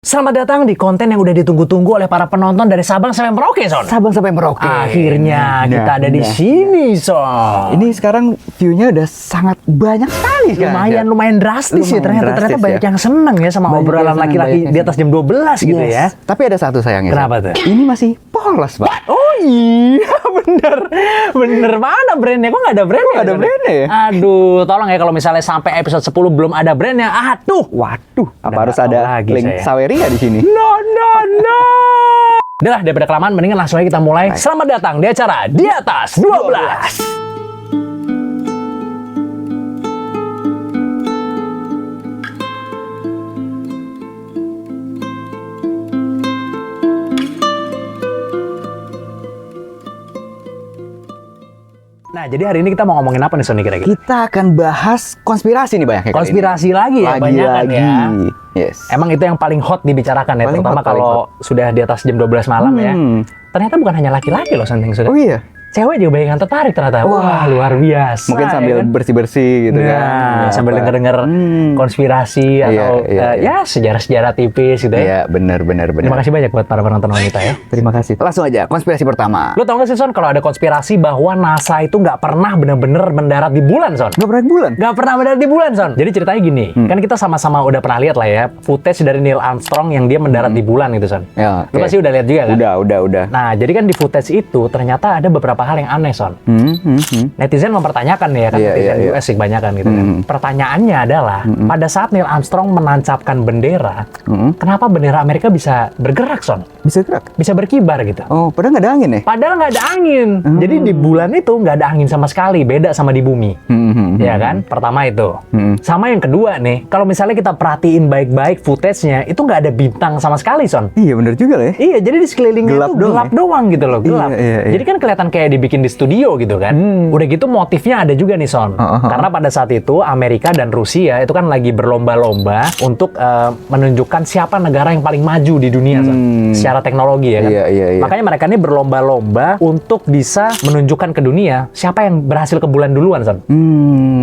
Selamat datang di konten yang udah ditunggu-tunggu oleh para penonton dari Sabang sampai Merauke, Son. Sabang sampai Merauke. Akhirnya kita ada di sini, Son. Ini sekarang view-nya udah sangat banyak sekali kan? Lumayan drastis ya. Ternyata drastis banyak ya. yang seneng ya sama Banyak obrolan yang seneng, laki-laki banyak yang di atas jam 12 gitu Yes. ya. Tapi ada satu sayangnya. Kenapa Sam. tuh? Ini masih polos, Pak. Oh iya, bener. Bener mana brandnya? Kok nggak ada brandnya? Nggak ada brandnya ya? Aduh, tolong ya kalau misalnya sampai episode 10 belum ada brandnya. Aduh. Waduh, apa Udah harus nggak tahu ada lagi link saya. Saweria di sini? No. Udah lah, daripada kelamaan, mendingan langsung aja kita mulai. Selamat datang di acara Di Atas 12. Nah, jadi hari ini kita mau ngomongin apa nih, Sony, kira-kira? Kita akan bahas konspirasi nih banyaknya. Konspirasi lagi ya, banyakan ya. Yes. Emang itu yang paling hot dibicarakan ya, Paling terutama hot, paling kalau sudah di atas jam 12 malam ya. Ternyata bukan hanya laki-laki loh, Son, yang sudah. Oh iya. Cewek juga banyak yang tertarik ternyata. Wah, luar biasa. Mungkin sambil ya kan? bersih-bersih gitu kan. Nah, sambil denger-denger konspirasi atau ya sejarah-sejarah tipis gitu ya. Iya, benar. Terima kasih banyak buat para penonton wanita ya. Terima kasih. Langsung aja, konspirasi pertama. Lo tau gak sih, Son, kalau ada konspirasi bahwa NASA itu nggak pernah bener-bener mendarat di bulan, Son? Nggak pernah di bulan? Nggak pernah mendarat di bulan, Son. Jadi ceritanya gini, kan kita sama-sama udah pernah lihat lah ya, footage dari Neil Armstrong yang dia mendarat di bulan gitu, Son. Ya, Lo pasti udah lihat juga kan? Udah. Nah, jadi kan di footage itu ternyata ada beberapa hal yang aneh, Son. Netizen mempertanyakan ya kan, netizen US sih kebanyakan gitu kan. Pertanyaannya adalah, pada saat Neil Armstrong menancapkan bendera, kenapa bendera Amerika bisa bergerak, Son? Bisa gerak? Bisa berkibar gitu. Oh, padahal nggak ada angin ya? Padahal nggak ada angin. Jadi di bulan itu nggak ada angin sama sekali, beda sama di bumi. Ya kan? Pertama itu. Sama yang kedua nih, kalau misalnya kita perhatiin baik-baik footage-nya, itu nggak ada bintang sama sekali, Son. Iya, bener juga lah ya. Iya, jadi di sekelilingnya Gelap itu doang gelap ya? doang gitu loh, gelap. Iya. Jadi kan kelihatan kayak dibikin di studio gitu kan. Udah gitu motifnya ada juga nih, Son. Karena pada saat itu Amerika dan Rusia itu kan lagi berlomba-lomba untuk menunjukkan siapa negara yang paling maju di dunia, Son. Secara teknologi ya kan. Iya. Makanya mereka ini berlomba-lomba untuk bisa menunjukkan ke dunia siapa yang berhasil ke bulan duluan, Son.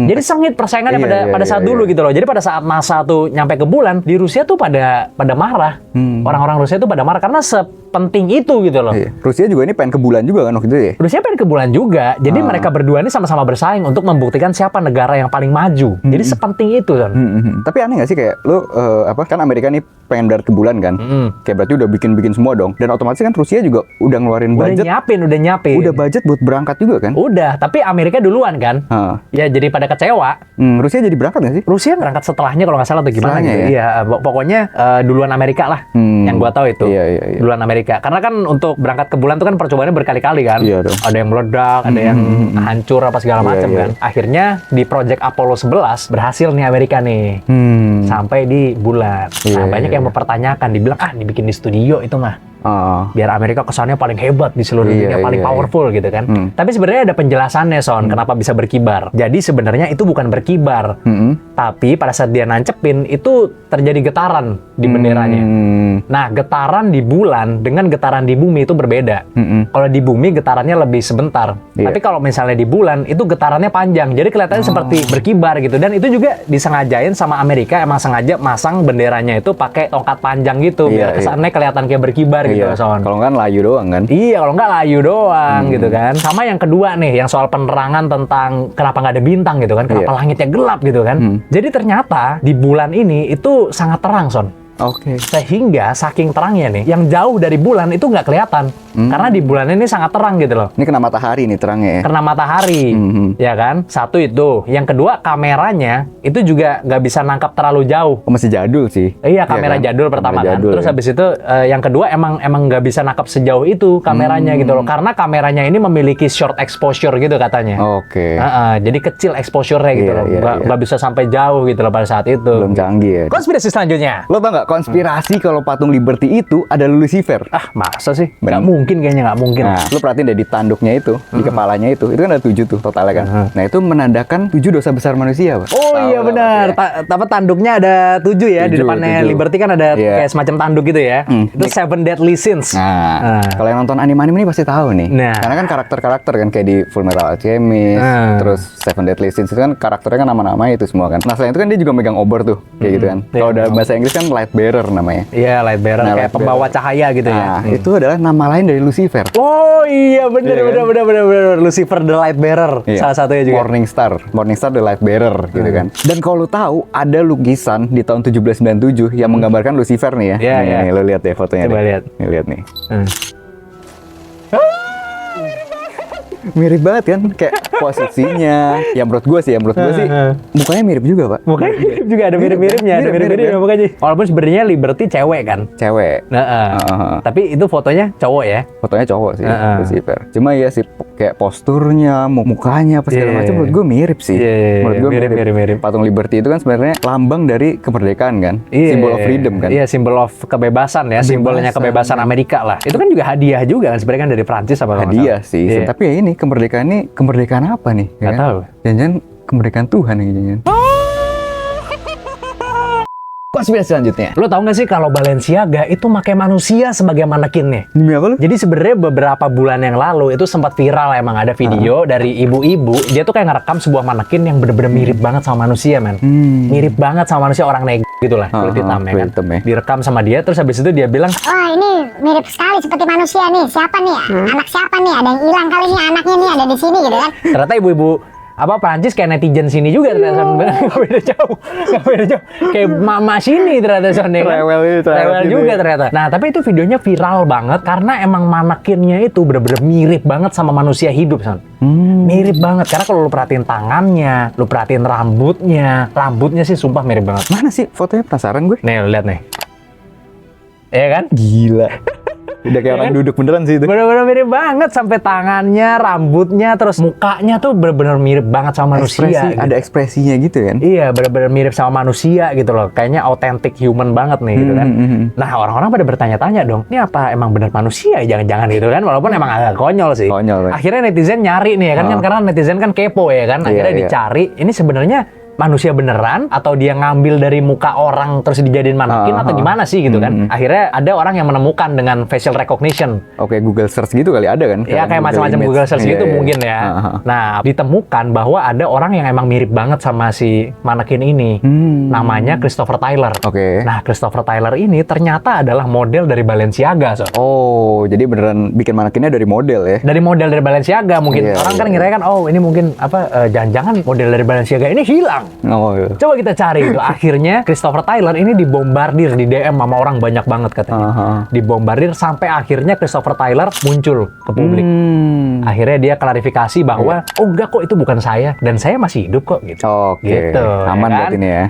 Jadi sengit persaingannya pada saat dulu gitu loh. Jadi pada saat NASA tuh nyampe ke bulan, di Rusia tuh pada marah. Orang-orang Rusia tuh pada marah karena sepenting itu gitu loh. Iya. Rusia juga ini pengen ke bulan juga kan waktu itu ya? Rusia pengen ke bulan juga. Jadi mereka berdua ini sama-sama bersaing untuk membuktikan siapa negara yang paling maju. Jadi sepenting itu, Son. Tapi aneh gak sih kayak lu kan Amerika nih pengen mendarat ke bulan kan? Kayak berarti udah bikin semua dong. Dan otomatis kan Rusia juga udah ngeluarin budget. Udah nyiapin. Udah budget buat berangkat juga kan? Udah, tapi Amerika duluan kan? Ya jadi pada kecewa. Rusia jadi berangkat gak sih? Rusia berangkat setelahnya kalau nggak salah atau gimana Setelahnya gitu. ya? Iya, pokoknya duluan Amerika lah. Yang gua tahu itu. Iya. Duluan Amerika. Karena kan untuk berangkat ke bulan itu kan percobaannya berkali-kali kan. Iya dong. Ada yang meledak, ada yang hancur apa segala macam Iya. kan. Akhirnya di Project Apollo 11 berhasil nih Amerika nih. Sampai di bulan. Nah, banyak yang mempertanyakan, dibilang dibikin di studio itu mah. Biar Amerika kesannya paling hebat di seluruh dunia, paling powerful gitu kan. Tapi sebenarnya ada penjelasannya, Son, kenapa bisa berkibar. Jadi sebenarnya itu bukan berkibar. Tapi pada saat dia nancepin itu terjadi getaran di benderanya. Nah, getaran di bulan dengan getaran di bumi itu berbeda. Kalau di bumi getarannya lebih sebentar. Tapi kalau misalnya di bulan itu getarannya panjang. Jadi kelihatannya seperti berkibar gitu. Dan itu juga disengajain sama Amerika, emang sengaja masang benderanya itu pakai tongkat panjang gitu biar kesannya kelihatan kayak berkibar gitu. Son. Kalau nggak layu doang kan? Iya, kalau nggak layu doang gitu kan. Sama yang kedua nih, yang soal penerangan tentang kenapa nggak ada bintang gitu kan, kenapa langitnya gelap gitu kan. Jadi ternyata di bulan ini itu sangat terang, Son. Oke. Sehingga saking terangnya nih, yang jauh dari bulan itu nggak kelihatan. Karena di bulan ini sangat terang gitu loh. Ini kena matahari nih terangnya ya? Kena matahari, ya kan? Satu itu. Yang kedua, kameranya itu juga nggak bisa nangkap terlalu jauh. Oh, masih jadul sih. Iya, kamera jadul pertama kan. Terus habis itu yang kedua emang nggak bisa nangkap sejauh itu kameranya gitu loh. Karena kameranya ini memiliki short exposure gitu katanya. Oke. Jadi kecil exposure-nya gitu loh. Nggak bisa sampai jauh gitu loh pada saat itu. Belum canggih ya. Konspirasi selanjutnya. Lo tau nggak konspirasi kalau patung Liberty itu ada Lucifer? Masa sih? Nggak mungkin mungkin kayaknya, nggak mungkin. Nah, lu perhatiin deh di tanduknya itu, di kepalanya itu kan ada 7 tuh totalnya kan. Nah, itu menandakan 7 dosa besar manusia, Pak. Oh iya benar. Tapi tanduknya ada 7 ya, di depannya 7. Liberty kan ada kayak semacam tanduk gitu ya. Itu Seven Deadly Sins. Nah, kalau yang nonton anime-anime ini pasti tahu nih. Nah. Karena kan karakter-karakter kan kayak di Fullmetal Alchemist, terus Seven Deadly Sins itu kan karakternya kan nama-nama itu semua kan. Nah, selain itu kan dia juga megang obor tuh, kayak gitu kan. Kalau dalam bahasa Inggris kan light bearer namanya. Iya, light bearer, kayak pembawa cahaya gitu ya. Nah, itu adalah nama lain dari Lucifer. Oh iya benar Lucifer the light bearer, salah satunya juga. Morning Star the light bearer gitu kan. Dan kalau lu tahu ada lukisan di tahun 1797 yang menggambarkan Lucifer nih ya. Iya. Nih, lu lihat deh fotonya. Coba lihat. Nih, lihat nih. Mirip banget kan, kayak posisinya. Ya menurut gue sih mukanya mirip juga, Pak. Mukanya mirip juga, ada mirip-miripnya, ada mirip-miripnya mukanya. Walaupun sebenarnya Liberty cewek kan. Cewek. Tapi itu fotonya cowok ya. Fotonya cowok sih, Lucifer. Cuma ya sih kayak posturnya, mukanya apa segala macam menurut gue mirip sih. Menurut gue mirip. Patung Liberty itu kan sebenarnya lambang dari kemerdekaan kan. Symbol of freedom kan. Iya, simbol of kebebasan ya, simbolnya kebebasan Amerika lah. Itu kan juga hadiah juga kan sebenarnya kan dari Prancis apa hadiah sih. Tapi ya ini kemerdekaan apa nih? Nggak tahu. Jangan-jangan kemerdekaan Tuhan nih jangan. Konspirasi selanjutnya. Lo tau gak sih kalau Balenciaga itu pakai manusia sebagai manekinnya? Demi apa lo? Jadi sebenarnya beberapa bulan yang lalu itu sempat viral emang ada video dari ibu-ibu. Dia tuh kayak ngerekam sebuah manekin yang bener-bener mirip banget sama manusia, men. Mirip banget sama manusia, orang neg gitu lah, kulit hitam ya kan. Direkam sama dia, terus habis itu dia bilang, wah ini mirip sekali seperti manusia nih. Siapa nih ya? Anak siapa nih? Ada yang hilang kali nih, anaknya nih ada di sini gitu kan. Ternyata ibu-ibu Prancis kayak netizen sini juga ternyata nggak beda jauh, kayak mama sini ternyata soalnya kan. Rewel juga ternyata. Nah tapi itu videonya viral banget karena emang manekinnya itu bener-bener mirip banget sama manusia hidup son. Mirip banget karena kalau lu perhatiin tangannya, lu perhatiin rambutnya sih sumpah mirip banget. Mana sih fotonya, penasaran gue. Nih lu lihat nih, ya kan? Gila. Udah kayak orang duduk beneran sih itu. Bener-bener mirip banget, sampai tangannya, rambutnya, terus mukanya tuh bener-bener mirip banget sama manusia. Ada ekspresinya gitu kan? Iya, bener-bener mirip sama manusia gitu loh. Kayaknya authentic human banget nih gitu kan. Nah orang-orang pada bertanya-tanya dong, ini apa emang bener manusia? Jangan-jangan gitu kan? Walaupun emang agak konyol sih. Akhirnya netizen nyari nih ya kan, karena netizen kan kepo ya kan. Akhirnya dicari, ini sebenarnya manusia beneran atau dia ngambil dari muka orang terus dijadiin manekin atau gimana sih gitu kan. Akhirnya ada orang yang menemukan dengan facial recognition. Oke, Google search gitu kali ada kan? Ya kayak macam-macam Google search gitu mungkin ya. Nah, ditemukan bahwa ada orang yang emang mirip banget sama si manekin ini. Namanya Christopher Taylor. Nah, Christopher Taylor ini ternyata adalah model dari Balenciaga. Oh, jadi beneran bikin manekinnya dari model ya? Dari model dari Balenciaga mungkin. Orang kan ngira kan, oh ini mungkin jangan-jangan model dari Balenciaga ini hilang. Coba kita cari itu. Akhirnya Christopher Taylor ini dibombardir di DM sama orang banyak banget katanya. Dibombardir sampai akhirnya Christopher Taylor muncul ke publik. Akhirnya dia klarifikasi bahwa oh enggak kok itu bukan saya dan saya masih hidup kok gitu. Gitu. Aman ya kan? Berarti ini ya.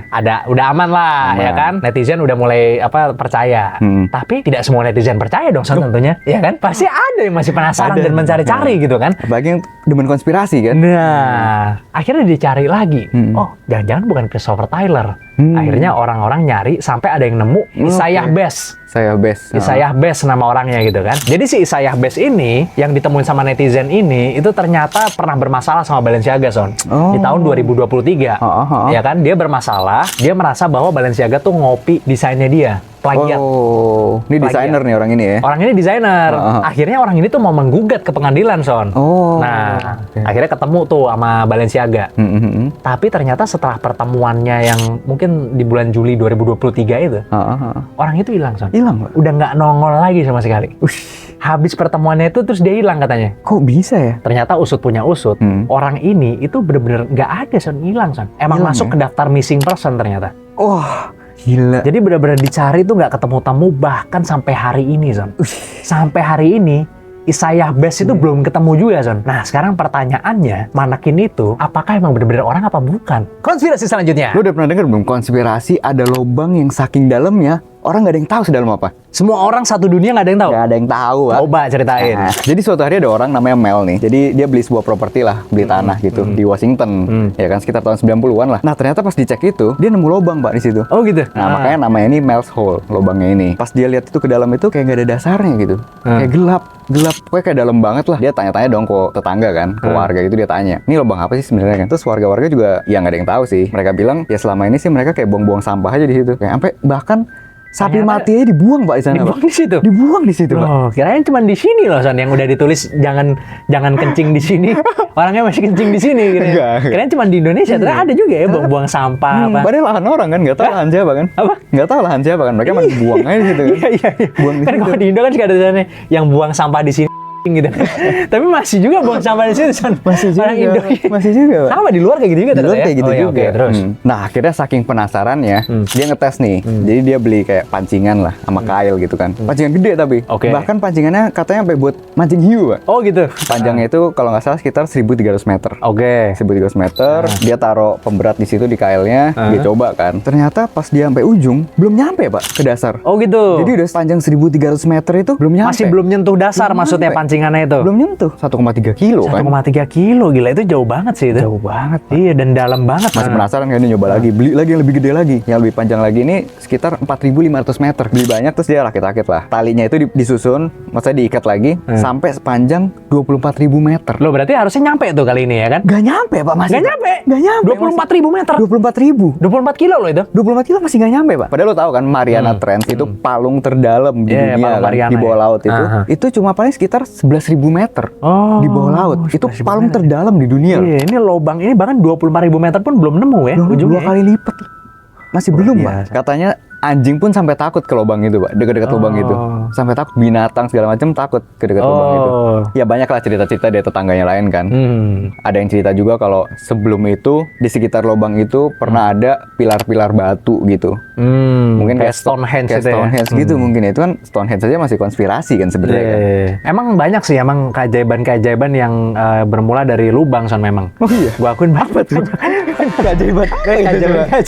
Udah aman lah ya kan. Netizen udah mulai percaya. Tapi tidak semua netizen percaya dong tentunya. Ya kan? Pasti ada yang masih penasaran dan mencari-cari gitu kan. Bagi yang demen konspirasi kan. Nah, akhirnya dicari lagi. Oh, jangan-jangan bukan Christopher Taylor. Akhirnya orang-orang nyari sampai ada yang nemu Isaiah Best. Isaiah Best nama orangnya gitu kan. Jadi si Isaiah Best ini yang ditemuin sama netizen ini itu ternyata pernah bermasalah sama Balenciaga son. Di tahun 2023. Ya kan, dia bermasalah, dia merasa bahwa Balenciaga tuh ngopi desainnya dia. Plagiat. Ini desainer nih orang ini ya. Orang ini desainer. Akhirnya orang ini tuh mau menggugat ke pengadilan son. Nah, akhirnya ketemu tuh sama Balenciaga. Tapi ternyata setelah pertemuannya yang mungkin di bulan Juli 2023 itu, orang itu hilang son. Hilang? Udah nggak nongol lagi sama sekali. Habis pertemuannya itu terus dia hilang katanya. Kok bisa ya? Ternyata usut punya usut. Orang ini itu bener-bener nggak ada son, hilang son. Emang hilang, masuk ke daftar missing person ternyata. Gila. Jadi benar-benar dicari tuh nggak ketemu-temu bahkan sampai hari ini, Son. Sampai hari ini Isaiah Best itu belum ketemu juga, Son. Nah, sekarang pertanyaannya, manekin itu apakah emang benar-benar orang apa bukan? Konspirasi selanjutnya. Lu udah pernah dengar belum konspirasi ada lubang yang saking dalamnya orang nggak ada yang tahu sedalam apa. Semua orang satu dunia nggak ada yang tahu? Nggak ada yang tahu, Pak. Coba ceritain. Nah, jadi suatu hari ada orang namanya Mel nih. Jadi dia beli sebuah properti lah, beli tanah gitu di Washington. Ya kan sekitar tahun 90-an lah. Nah, ternyata pas dicek itu, dia nemu lubang, Pak, di situ. Oh gitu. Nah, makanya namanya ini Mel's Hole, lubangnya ini. Pas dia lihat itu ke dalam itu kayak nggak ada dasarnya gitu. Kayak gelap. Pokoknya kayak dalam banget lah. Dia tanya-tanya dong ke tetangga kan, ke warga gitu, dia tanya, "Ini lubang apa sih sebenarnya?" kan. Terus warga-warga juga ya nggak ada yang tahu sih. Mereka bilang, "Ya selama ini sih mereka kayak buang-buang sampah aja di situ." Kayak sampai bahkan sapi mati aja dibuang, Pak, di sana. Dibuang di situ. Dibuang di situ, Pak. Oh, kirain cuma di sini loh, Son, yang udah ditulis jangan kencing di sini. Orangnya masih kencing di sini gitu. Kirain cuma di Indonesia, ternyata ada juga ya buang-buang sampah apa. Padahal lahan orang kan, nggak tahu lahan siapa kan. Apa? Nggak tahu lahan siapa kan. Mereka masih buang aja di situ kan. Iya. Buang di Kan situ. kalau di Indo kan suka ada sana yang buang sampah di sini gitu. Tapi masih juga buang sampah di situ, Son. Masih juga, Orang Indo. masih juga, Pak. Sama di luar kayak gitu juga Di luar ternyata kayak ya? gitu Oh, iya, juga. oke, terus. Nah, akhirnya saking penasarannya, dia ngetes nih. Jadi dia beli kayak pancingan lah sama kail gitu kan. Pancingan gede tapi. Oke. Bahkan pancingannya katanya sampai buat mancing hiu, Pak. Oh gitu. Panjangnya itu kalau nggak salah sekitar 1.300 meter. Oke. 1.300 meter, dia taruh pemberat di situ di kailnya, dia coba kan. Ternyata pas dia sampai ujung, belum nyampe, Pak, ke dasar. Oh gitu. Jadi udah panjang 1.300 meter itu belum nyampe. Masih belum nyentuh dasar maksudnya nyampe. pancingannya itu. Belum nyentuh. 1,3 kilo kan. 1,3 kilo, gila itu jauh banget sih itu. Jauh banget, Pak. Iya, dan dalam banget. Masih penasaran kan, dia nyoba lagi, beli lagi yang lebih gede lagi, yang lebih panjang lagi. Ini sekitar 4.500 meter, beli banyak. Terus dia rakit-rakit lah, talinya itu disusun, maksudnya diikat lagi sampai sepanjang 24.000 meter. Loh, berarti harusnya nyampe tuh kali ini ya kan? Gak nyampe, Pak, masih. Gak nyampe? Gak nyampe. 24.000 meter? 24.000. 24 kilo loh itu? 24 kilo masih gak nyampe, Pak. Padahal lo tahu kan Mariana Trench itu palung terdalam di Iya, dunia palung kan, Mariana di bawah ya. laut itu. Itu cuma paling sekitar 11.000 meter Oh, di bawah laut. Itu 11.000 palung meter. terdalam di dunia. Iya, ini lubang ini bahkan 24.000 meter pun belum nemu ya Dua ujungnya. kali lipat. Masih Luar belum, biasa. Pak. Katanya anjing pun sampai takut ke lubang itu, Pak. Dekat-dekat lubang itu. Sampai takut, binatang segala macam takut ke dekat lubang itu. Ya banyak lah cerita-cerita dari tetangganya lain kan. Ada yang cerita juga kalau sebelum itu di sekitar lubang itu pernah ada pilar-pilar batu gitu. Mungkin kayak Stonehenge kayak itu ya? Stonehenge gitu mungkin. Itu kan Stonehenge saja masih konspirasi kan sebenarnya kan. Emang banyak sih emang keajaiban-keajaiban yang bermula dari lubang, Son, memang. Oh iya. Gua akuin banget tuh. Keajaiban. Keajaiban.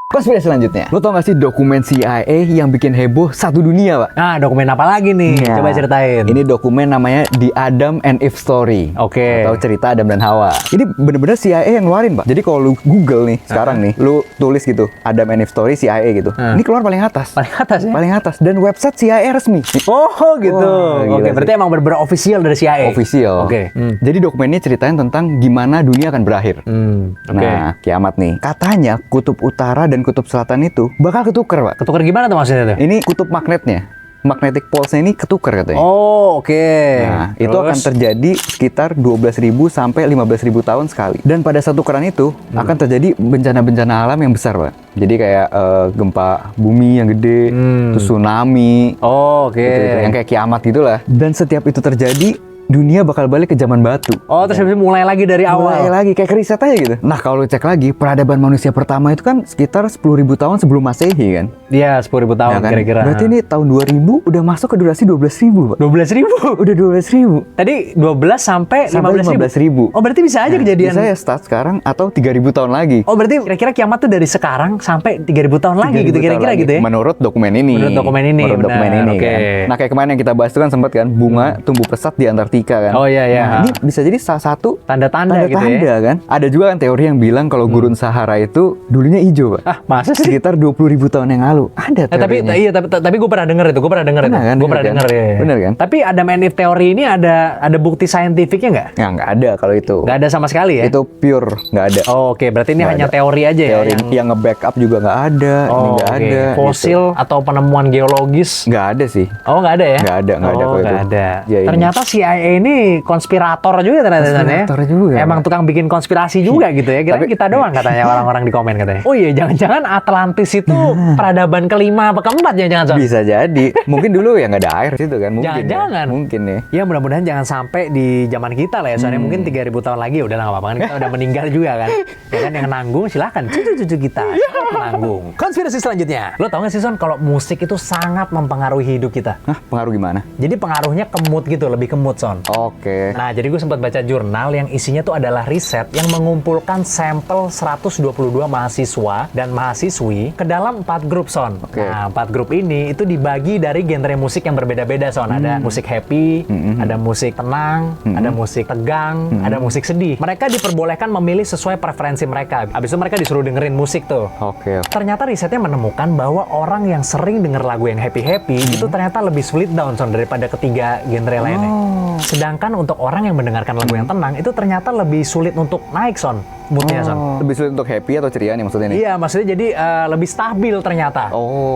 Konspirasi selanjutnya. Lo tau gak sih dokumen CIA yang bikin heboh satu dunia, Pak? Nah, dokumen apa lagi nih? Ya. Coba ceritain. Ini dokumen namanya The Adam and Eve Story. Oke. Atau cerita Adam dan Hawa. Ini bener-bener CIA yang ngeluarin, Pak. Jadi kalau lu Google nih sekarang nih, lu tulis gitu Adam and Eve Story CIA gitu. Ini keluar paling atas. Paling atas ya? Paling atas. Dan website CIA resmi. Oh gitu. Wah, gila Oke, sih. berarti emang bener-bener official dari CIA. Official. Oke. Jadi dokumen ini ceritain tentang gimana dunia akan berakhir. Oke. Nah, kiamat nih. Katanya kutub utara dan kutub selatan itu bakal ketuker, Pak. Ketukar gimana tuh maksudnya tuh? Ini kutub magnetnya. Magnetic pulse-nya ini ketuker katanya. Oh, oke. Nah, itu akan terjadi sekitar 12.000 sampai 15.000 tahun sekali. Dan pada satu tukeran itu akan terjadi bencana-bencana alam yang besar, Pak. Jadi kayak gempa bumi yang gede, terus tsunami. Oh, oke. Gitu, yang kayak kiamat gitulah. Dan setiap itu terjadi, dunia bakal balik ke zaman batu. Oh, terus habis itu mulai lagi dari awal. Mulai lagi, kayak riset aja gitu. Nah, kalau lu cek lagi, peradaban manusia pertama itu kan sekitar 10.000 tahun sebelum Masehi kan? Iya, 10.000 tahun Ya kan? kira-kira. Berarti ini tahun 2000 udah masuk ke durasi 12.000, Pak. 12.000. Udah 12.000. Tadi 12 sampai 15.000. Oh, berarti bisa aja kejadian. Bisa ya start sekarang atau 3.000 tahun lagi. Oh, berarti kira-kira kiamat tuh dari sekarang sampai 3.000 tahun lagi 3.000 gitu kira-kira tahun gitu ya. lagi. Menurut dokumen ini. Menurut dokumen ini, Menurut benar, dokumen ini oke. kan. Nah, kayak kemarin yang kita bahas itu kan sempat kan bunga tumbuh pesat di Antartika kan. Oh, iya, iya. Nah, ini bisa jadi salah satu Tanda-tanda gitu ya. kan. Ada juga kan teori yang bilang kalau gurun Sahara itu dulunya hijau, Pak. Ah, masa sih? Sekitar 20.000 tahun yang lalu. Ada Tapi teorinya. iya tapi gue pernah denger itu, gue pernah denger itu. Benar kan, Gue pernah benar denger kan? ya. Benar kan? Tapi Adam and Eve teori ini ada bukti saintifiknya nggak? Ya, nggak ada kalau itu. Nggak ada sama sekali ya? Itu pure, nggak ada. Oh, oke, berarti ini Nggak hanya ada. teori aja ya. Teori yang nge-backup juga nggak ada. Ini Oh, nggak oke. ada. Fosil atau penemuan geologis? Gitu. Nggak ada sih. Oh, nggak ada ya? Nggak ada Oh, kalau itu. nggak ada. Ya, ini. Ternyata CIA ini konspirator juga ternyata. Konspirator juga, Emang Pak. tukang bikin konspirasi juga gitu ya. Kira kita doang katanya orang-orang di komen katanya. Oh iya, jangan-jangan Atlantis itu peradaban kelima apa keempat ya, jangan Son? Bisa jadi. Mungkin dulu ya nggak ada air situ kan. Mungkin. Jangan-jangan. Ya. Mungkin ya. Ya mudah-mudahan jangan sampai di zaman kita lah ya. Soalnya mungkin 3.000 tahun lagi udah lah nggak apa-apa kan. Kita udah meninggal juga kan. Ya kan yang nanggung silahkan. Cucu-cucu kita menanggung. Konspirasi selanjutnya. Lo tau gak sih Son kalau musik itu sangat mempengaruhi hidup kita? Hah, pengaruh gimana? Jadi pengaruhnya ke mood gitu, lebih ke mood Son. Son. Oke. Nah, jadi gue sempat baca jurnal yang isinya tuh adalah riset yang mengumpulkan sampel 122 mahasiswa dan mahasiswi ke dalam 4 grup, Son. Nah, 4 grup ini itu dibagi dari genre musik yang berbeda-beda, Son. Ada musik happy, ada musik tenang, ada musik tegang, ada musik sedih. Mereka diperbolehkan memilih sesuai preferensi mereka. Abis itu mereka disuruh dengerin musik tuh. Oke. Ternyata risetnya menemukan bahwa orang yang sering denger lagu yang happy-happy itu ternyata lebih sulit down, Son, daripada ketiga genre lainnya. Sedangkan untuk orang yang mendengarkan lagu yang tenang itu ternyata lebih sulit untuk naik, Son, moodnya, Son. Lebih sulit untuk happy atau ceria nih maksudnya nih? Iya, maksudnya jadi lebih stabil ternyata.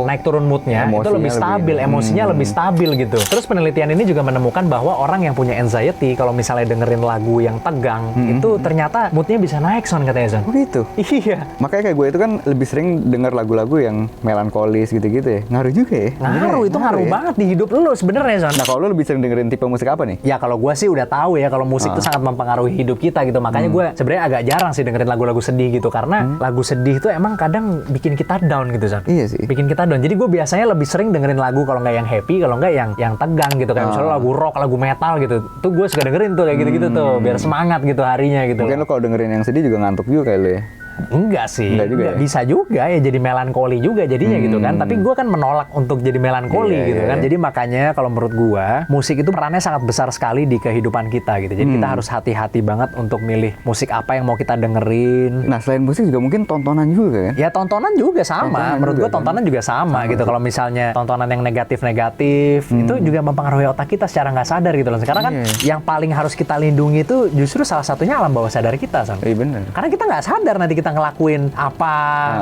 Naik turun moodnya itu lebih stabil, emosinya lebih stabil gitu. Terus penelitian ini juga menemukan bahwa orang yang punya anxiety kalau misalnya dengerin lagu yang tegang itu ternyata moodnya bisa naik, Son, katanya, Son. Oh gitu? Iya. Makanya kayak gue itu kan lebih sering denger lagu-lagu yang melankolis gitu-gitu ya. Ngaruh juga ya? Ngaruh, itu ngaruh banget di hidup lu sebenarnya, Son. Nah, kalau lu lebih sering dengerin tipe musik apa nih? Ya kalau gue sih udah tahu ya kalau musik itu sangat mempengaruhi hidup kita gitu. Makanya gue sebenarnya agak jarang sih dengerin lagu-lagu sedih gitu karena lagu sedih itu emang kadang bikin kita down gitu, Son. Iya sih. Bikin kita down. Jadi gue biasanya lebih sering dengerin lagu kalau nggak yang happy, kalau nggak yang tegang gitu. Kayak misalnya lagu rock, lagu metal gitu. Tuh gue suka dengerin tuh kayak gitu-gitu tuh biar semangat gitu harinya gitu. Mungkin lo kalau dengerin yang sedih juga ngantuk juga kayak lo ya? Enggak sih, enggak juga ya? Bisa juga ya jadi melankoli juga jadinya gitu kan. Tapi gue kan menolak untuk jadi melankoli gitu kan. Jadi makanya kalau menurut gue musik itu perannya sangat besar sekali di kehidupan kita gitu. Jadi kita harus hati-hati banget untuk milih musik apa yang mau kita dengerin. Nah selain musik juga mungkin tontonan juga kan? Ya tontonan juga sama. Menurut gue tontonan juga sama gitu. Kalau misalnya tontonan yang negatif-negatif itu juga mempengaruhi otak kita secara nggak sadar gitu loh. Sekarang kan yang paling harus kita lindungi itu justru salah satunya alam bawah sadar kita, Son. Iya benar. Karena kita nggak sadar nanti kita ngelakuin apa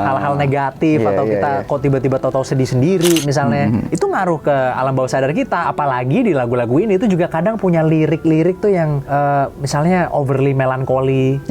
hal-hal negatif atau kita kok tiba-tiba tahu-tahu sedih sendiri misalnya itu ngaruh ke alam bawah sadar kita. Apalagi di lagu-lagu ini itu juga kadang punya lirik-lirik tuh yang misalnya overly melankoli,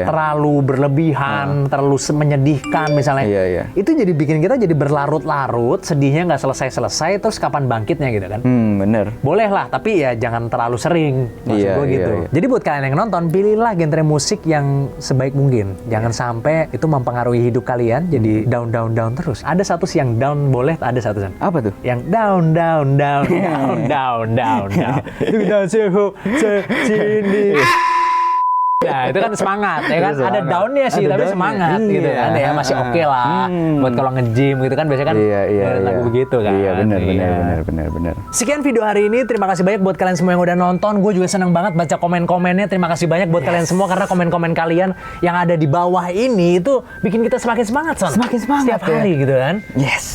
terlalu berlebihan, terlalu menyedihkan misalnya. Itu jadi bikin kita jadi berlarut-larut, sedihnya nggak selesai-selesai, terus kapan bangkitnya gitu kan. Bener. Boleh lah, tapi ya jangan terlalu sering. Maksud gue gitu. Jadi buat kalian yang nonton, pilihlah genre musik yang sebaik mungkin. Jangan sampai itu mempengaruhi hidup kalian jadi down terus. Ada satu sih yang down boleh, ada satu, San. Apa tuh? Yang down. Down sini. Nah, itu kan semangat, ya kan? Ada down-nya sih, tapi semangat gitu kan. Ya masih oke lah. Buat kalau nge-gym gitu kan biasanya kan lagu begitu kan. Iya, benar. Sekian video hari ini. Terima kasih banyak buat kalian semua yang udah nonton. Gue juga seneng banget baca komen-komennya. Terima kasih banyak buat kalian semua karena komen-komen kalian yang ada di bawah ini itu bikin kita semakin semangat, Son. Semakin semangat setiap hari gitu kan.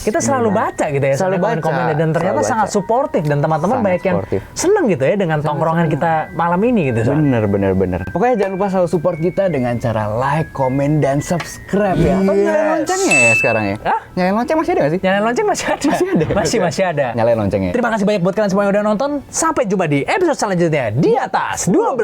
Kita selalu baca gitu ya, selalu komen-komennya dan ternyata sangat suportif dan teman-teman banyak yang seneng gitu ya dengan tongkrongan kita malam ini gitu, Son. Bener. Pokoknya jangan lupa selalu support kita dengan cara like, komen, dan subscribe ya. Atau nyalain loncengnya ya sekarang ya? Nyalain lonceng masih ada nggak sih? Nyalain lonceng masih ada. Masih ada. Nyalain loncengnya. Terima kasih banyak buat kalian semua yang udah nonton. Sampai jumpa di episode selanjutnya di atas 12.